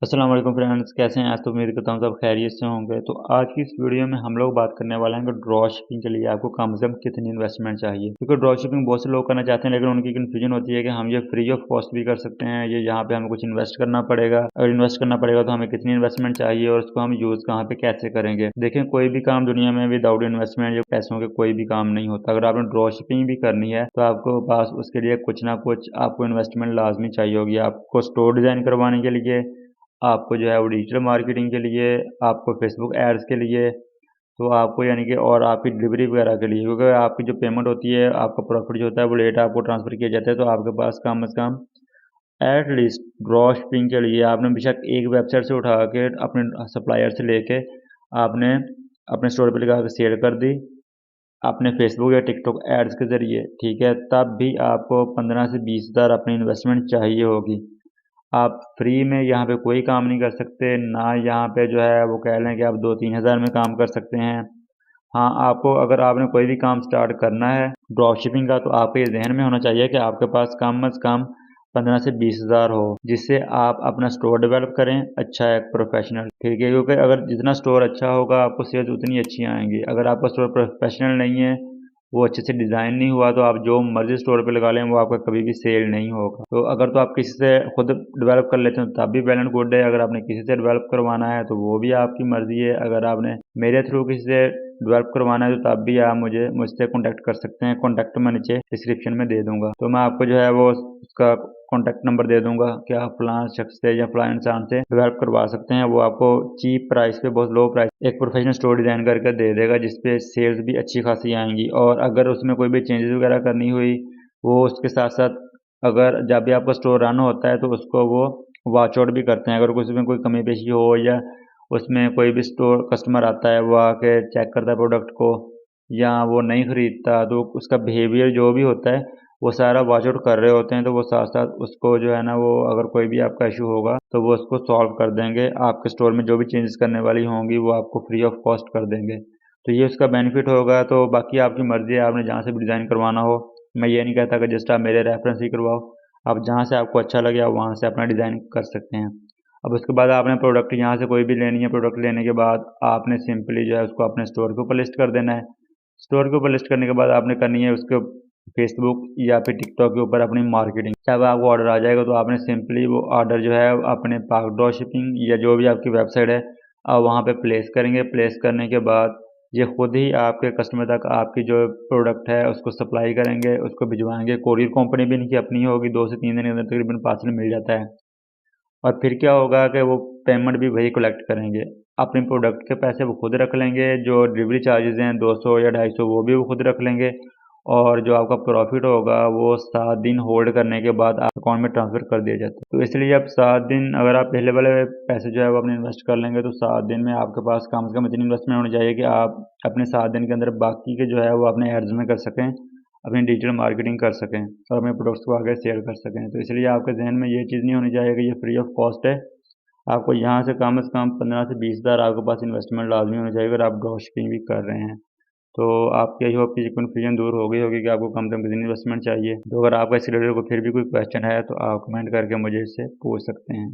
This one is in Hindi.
अस्सलाम वालेकुम फ्रेंड्स, कैसे हैं? आज तो उम्मीद करता हूँ सब खैरियत से होंगे। तो आज की इस वीडियो में हम लोग बात करने वाले हैं कि ड्रॉप शिपिंग के लिए आपको कम से कम कितनी इन्वेस्टमेंट चाहिए, क्योंकि ड्रॉप शिपिंग बहुत से लोग करना चाहते हैं, लेकिन उनकी कन्फ्यूजन होती है कि हम ये फ्री ऑफ कॉस्ट भी कर सकते हैं, ये यहाँ पे हमें कुछ इन्वेस्ट करना पड़ेगा। अगर इन्वेस्ट करना पड़ेगा तो हमें कितनी इन्वेस्टमेंट चाहिए और उसको हम यूज़ कहाँ पे कैसे करेंगे। देखें, कोई भी काम दुनिया में विदाउट इन्वेस्टमेंट या पैसों के कोई भी काम नहीं होता। अगर आपने ड्रॉप शिपिंग भी करनी है तो आपको पास उसके लिए कुछ ना कुछ आपको इन्वेस्टमेंट लाजमी चाहिए होगी। आपको स्टोर डिज़ाइन करवाने के लिए, आपको जो है वो डिजिटल मार्केटिंग के लिए, आपको फेसबुक एड्स के लिए, तो आपको यानी कि और आपकी डिलीवरी वगैरह के लिए, क्योंकि आपकी जो पेमेंट होती है, आपका प्रॉफिट जो होता है वो लेट आपको ट्रांसफ़र किया जाता है, तो आपके पास कम से कम एट लीस्ट ड्रॉप शिपिंग के लिए आपने बेशक एक वेबसाइट से उठा के अपने सप्लायर से लेके आपने अपने स्टोर पे लगा के सेल कर दी अपने फेसबुक या टिकटॉक एड्स के ज़रिए, ठीक है? तब भी आपको 15 से 20 हज़ार अपनी इन्वेस्टमेंट चाहिए होगी। आप फ्री में यहाँ पे कोई काम नहीं कर सकते, ना यहाँ पे जो है वो कह लें कि आप 2-3 हज़ार में काम कर सकते हैं। हाँ, आपको अगर आपने कोई भी काम स्टार्ट करना है ड्रॉप शिपिंग का, तो आपके ये ज़हन में होना चाहिए कि आपके पास कम से कम 15 से 20 हज़ार हो, जिससे आप अपना स्टोर डेवलप करें अच्छा एक प्रोफेशनल, ठीक है? क्योंकि अगर जितना स्टोर अच्छा होगा आपको सेल्स उतनी अच्छी आएंगी। अगर आपका स्टोर प्रोफेशनल नहीं है, वो अच्छे से डिज़ाइन नहीं हुआ, तो आप जो मर्ज़ी स्टोर पे लगा लें वो आपका कभी भी सेल नहीं होगा। तो अगर तो आप किसी से खुद डेवलप कर लेते हो तब भी वेल एंड गुड है, अगर आपने किसी से डेवलप करवाना है तो वो भी आपकी मर्ज़ी है। अगर आपने मेरे थ्रू किसी से डेवलप करवाना है तो तब भी आप मुझसे कॉन्टैक्ट कर सकते हैं। कॉन्टैक्ट मैं नीचे डिस्क्रिप्शन में दे दूँगा। तो मैं आपको जो है वो उसका कॉन्टैक्ट नंबर दे दूँगा कि आप फलाँ शख्स से या फलाँ इंसान से डेवलप करवा सकते हैं। वो आपको चीप प्राइस पे, बहुत लो प्राइस, एक प्रोफेशनल स्टोर डिज़ाइन करके दे देगा, जिस पे सेल्स भी अच्छी खासी आएँगी। और अगर उसमें कोई भी चेंजेस वगैरह करनी हुई, वो उसके साथ-साथ अगर जब भी आपका स्टोर रन होता है तो उसको वो वॉच आउट भी करते हैं। अगर कुछ उसमें कोई कमी पेशी हो या उसमें कोई भी स्टोर कस्टमर आता है वो आके चेक करता है प्रोडक्ट को या वो नहीं खरीदता, तो उसका बिहेवियर जो भी होता है वो सारा वॉच आउट कर रहे होते हैं। तो वो साथ साथ उसको जो है ना, वो अगर कोई भी आपका इशू होगा तो वो उसको सॉल्व कर देंगे। आपके स्टोर में जो भी चेंजेस करने वाली होंगी वो आपको फ्री ऑफ कॉस्ट कर देंगे। तो ये उसका बेनिफिट होगा। तो बाकी आपकी मर्ज़ी है, आपने जहाँ से भी डिज़ाइन करवाना हो। मैं ये नहीं कहता कि जस्ट आप मेरे रेफरेंस ही करवाओ। आप जहाँ से आपको अच्छा लगे आप वहाँ से अपना डिज़ाइन कर सकते हैं। अब उसके बाद आपने प्रोडक्ट यहाँ से कोई भी लेनी है, प्रोडक्ट लेने के बाद आपने सिंपली जो है उसको अपने स्टोर के ऊपर लिस्ट कर देना है। स्टोर के ऊपर लिस्ट करने के बाद आपने करनी है उसके फेसबुक या फिर टिकटॉक के ऊपर अपनी मार्केटिंग। जब आपको ऑर्डर आ जाएगा तो आपने सिंपली वो ऑर्डर जो है अपने पाक ड्रॉप शिपिंग या जो भी आपकी वेबसाइट है आप वहाँ पे प्लेस करेंगे। प्लेस करने के बाद ये खुद ही आपके कस्टमर तक आपकी जो प्रोडक्ट है उसको सप्लाई करेंगे, उसको भिजवाएंगे। कोरियर कंपनी भी इनकी अपनी होगी, 2 से 3 दिन के अंदर तकरीबन पार्सल मिल जाता है। और फिर क्या होगा कि वो पेमेंट भी वही कलेक्ट करेंगे। अपने प्रोडक्ट के पैसे वो खुद रख लेंगे, जो डिलीवरी चार्जेस हैं 200 या 250 वो भी वो खुद रख लेंगे। और जो आपका प्रॉफिट होगा वो 7 दिन होल्ड करने के बाद आप अकाउंट में ट्रांसफ़र कर दिया जाता है। तो इसलिए अब 7 दिन अगर आप पहले वाले पैसे जो है वो अपने इन्वेस्ट कर लेंगे तो 7 दिन में आपके पास कम से कम इतनी इन्वेस्टमेंट होनी चाहिए कि आप अपने 7 दिन के अंदर बाकी के जो है वो अपने एड्स में कर सकें, अपनी डिजिटल मार्केटिंग कर सकें और अपने प्रोडक्ट्स को आगे शेयर कर सकें। तो इसलिए आपके ज़हन में ये चीज़ नहीं होनी चाहिए कि ये फ्री ऑफ कॉस्ट है। आपको यहाँ से कम 15 से 20 हज़ार आपके पास इन्वेस्टमेंट लाजमी होनी चाहिए अगर आप ड्रॉप शिपिंग भी कर रहे हैं। तो आपकी आई होप कि ये कन्फ्यूजन दूर हो गई होगी कि आपको कम से कम कितनी इन्वेस्टमेंट चाहिए। तो अगर आपका इस रिलेटेड को फिर भी कोई क्वेश्चन है तो आप कमेंट करके मुझे इससे पूछ सकते हैं।